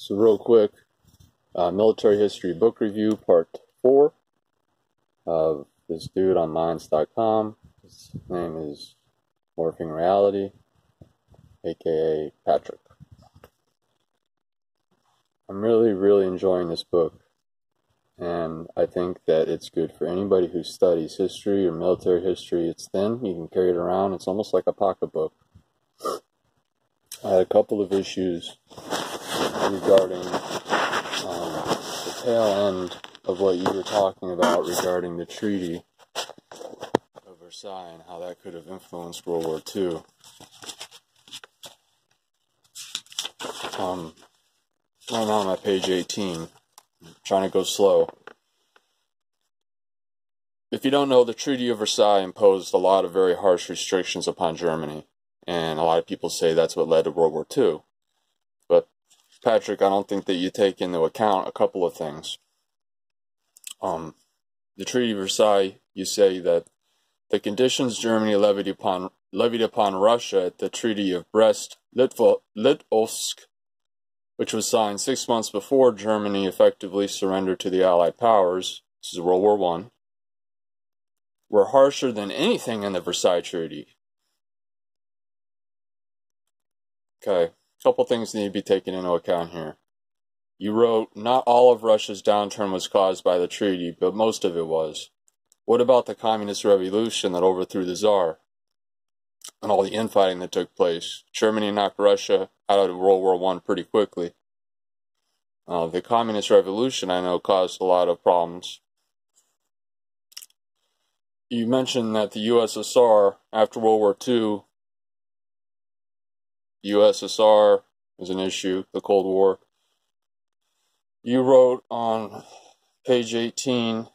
So real quick, military history book review part 4 of this dude on minds.com. His name is Morphing Reality, aka Patrick. I'm really enjoying this book, and I think that it's good for anybody who studies history or military history. It's thin, you can carry it around, it's almost like a pocketbook. I had a couple of issues regarding the tail end of what you were talking about regarding the Treaty of Versailles and how that could have influenced World War II. Right now I'm at page 18, trying to go slow. If you don't know, the Treaty of Versailles imposed a lot of very harsh restrictions upon Germany, and a lot of people say that's what led to World War II. But, Patrick, I don't think that you take into account a couple of things. The Treaty of Versailles, you say that the conditions Germany levied upon Russia at the Treaty of Brest-Litovsk, which was signed 6 months before Germany effectively surrendered to the Allied powers, this is World War I, were harsher than anything in the Versailles Treaty. Okay, a couple things need to be taken into account here. You wrote, not all of Russia's downturn was caused by the treaty, but most of it was. What about the communist revolution that overthrew the Tsar and all the infighting that took place? Germany knocked Russia out of World War I pretty quickly. The communist revolution, I know, caused a lot of problems. You mentioned that the USSR, after World War II, USSR was an issue, the Cold War. You wrote on page 18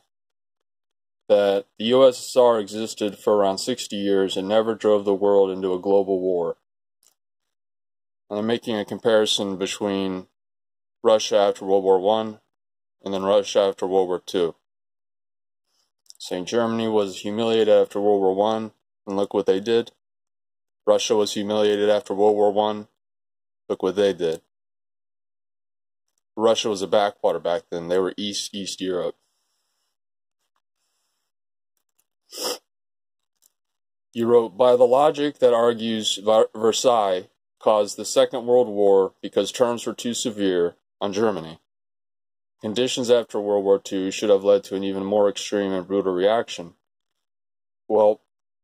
that the USSR existed for around 60 years and never drove the world into a global war. And I'm making a comparison between Russia after World War I and then Russia after World War II. Saying Germany was humiliated after World War I, and look what they did. Russia was humiliated after World War I, look what they did. Russia was a backwater back then. They were East Europe. You wrote, by the logic that argues Versailles caused the Second World War because terms were too severe on Germany. Conditions after World War II should have led to an even more extreme and brutal reaction. Well,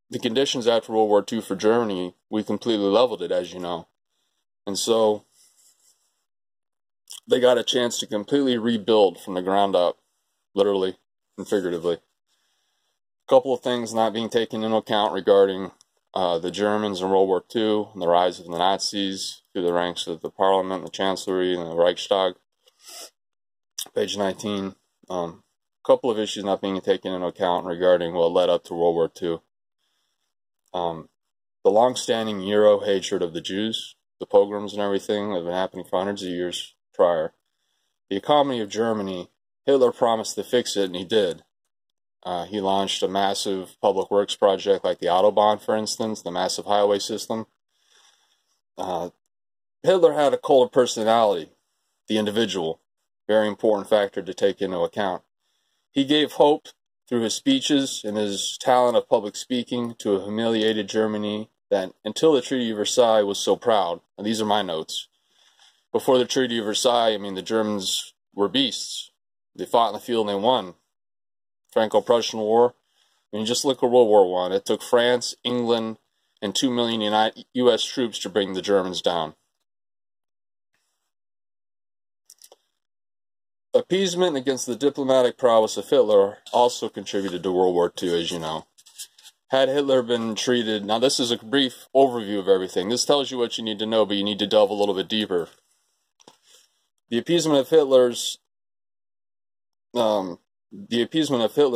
the conditions after World War II for Germany, we completely leveled it, as you know. And so they got a chance to completely rebuild from the ground up, literally and figuratively. A couple of things not being taken into account regarding the Germans in World War II and the rise of the Nazis through the ranks of the Parliament, the Chancellery, and the Reichstag. Page 19. A couple of issues not being taken into account regarding what led up to World War II. The long-standing Euro hatred of the Jews, the pogroms and everything that have been happening for hundreds of years prior. The economy of Germany, Hitler promised to fix it, and he did. He launched a massive public works project like the Autobahn, for instance, the massive highway system. Hitler had a cult of personality, the individual, very important factor to take into account. He gave hope through his speeches and his talent of public speaking to a humiliated Germany that until the Treaty of Versailles was so proud, and these are my notes. Before the Treaty of Versailles, I mean, the Germans were beasts. They fought in the field and they won. Franco-Prussian War, I mean, just look at World War I. It took France, England, and 2 million U.S. troops to bring the Germans down. Appeasement against the diplomatic prowess of Hitler also contributed to World War II, as you know. Had Hitler been treated... Now, this is a brief overview of everything. This tells you what you need to know, but you need to delve a little bit deeper. The appeasement of Hitler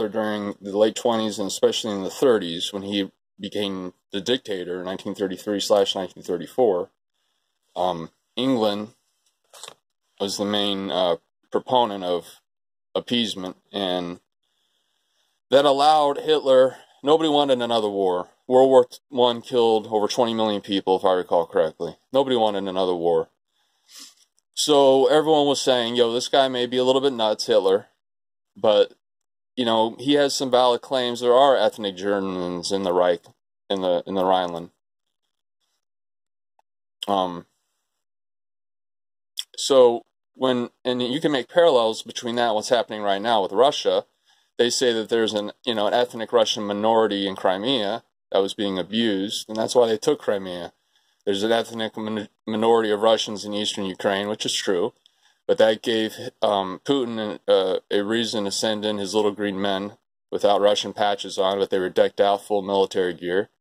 during the late 20s and especially in the 30s, when he became the dictator in 1933/1934, England was the main proponent of appeasement, and that allowed Hitler... Nobody wanted another war. World War I killed over 20 million people, if I recall correctly. Nobody wanted another war. So everyone was saying, yo, this guy may be a little bit nuts, Hitler, but, you know, he has some valid claims. There are ethnic Germans in the Reich, in the Rhineland. So and you can make parallels between that and what's happening right now with Russia. They say that there's an ethnic Russian minority in Crimea that was being abused, and that's why they took Crimea. There's an ethnic minority of Russians in eastern Ukraine, which is true, but that gave Putin a reason to send in his little green men without Russian patches on, but they were decked out full military gear.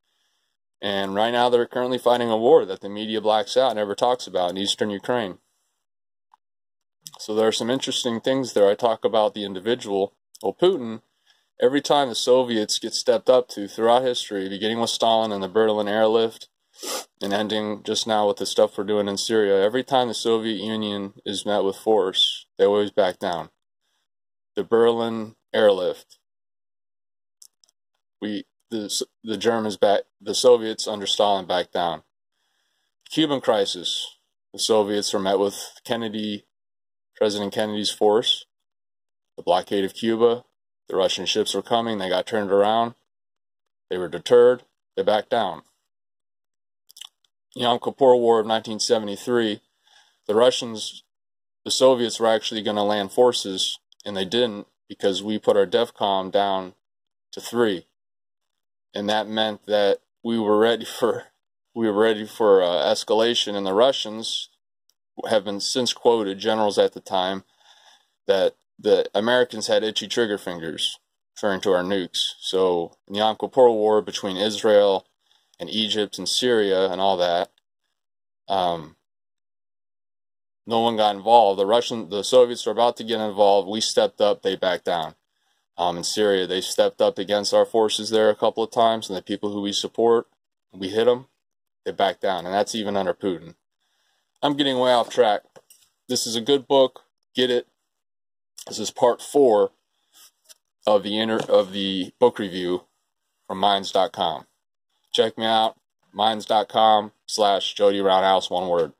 And right now they're currently fighting a war that the media blacks out and never talks about in eastern Ukraine. So there are some interesting things there. I talk about the individual. Well, Putin, every time the Soviets get stepped up to throughout history, beginning with Stalin and the Berlin airlift, and ending just now with the stuff we're doing in Syria, every time the Soviet Union is met with force, they always back down. The Berlin airlift, the Germans the Soviets under Stalin backed down. Cuban crisis, the Soviets were met with President Kennedy's force. The blockade of Cuba, the Russian ships were coming, they got turned around, they were deterred, they backed down. Yom Kippur War of 1973, the Soviets were actually going to land forces, and they didn't because we put our DEFCON down to 3. And that meant that we were ready for escalation, and the Russians have been since quoted, generals at the time, that the Americans had itchy trigger fingers, referring to our nukes. So in the Yom Kippur War between Israel and Egypt and Syria and all that, no one got involved. The Soviets were about to get involved. We stepped up, they backed down. In Syria, they stepped up against our forces there a couple of times, and the people who we support, we hit them, they backed down, and that's even under Putin. I'm getting way off track. This is a good book. Get it. This is part 4 of the book review from Minds.com. Check me out, minds.com/JodyRoundhouse, one word.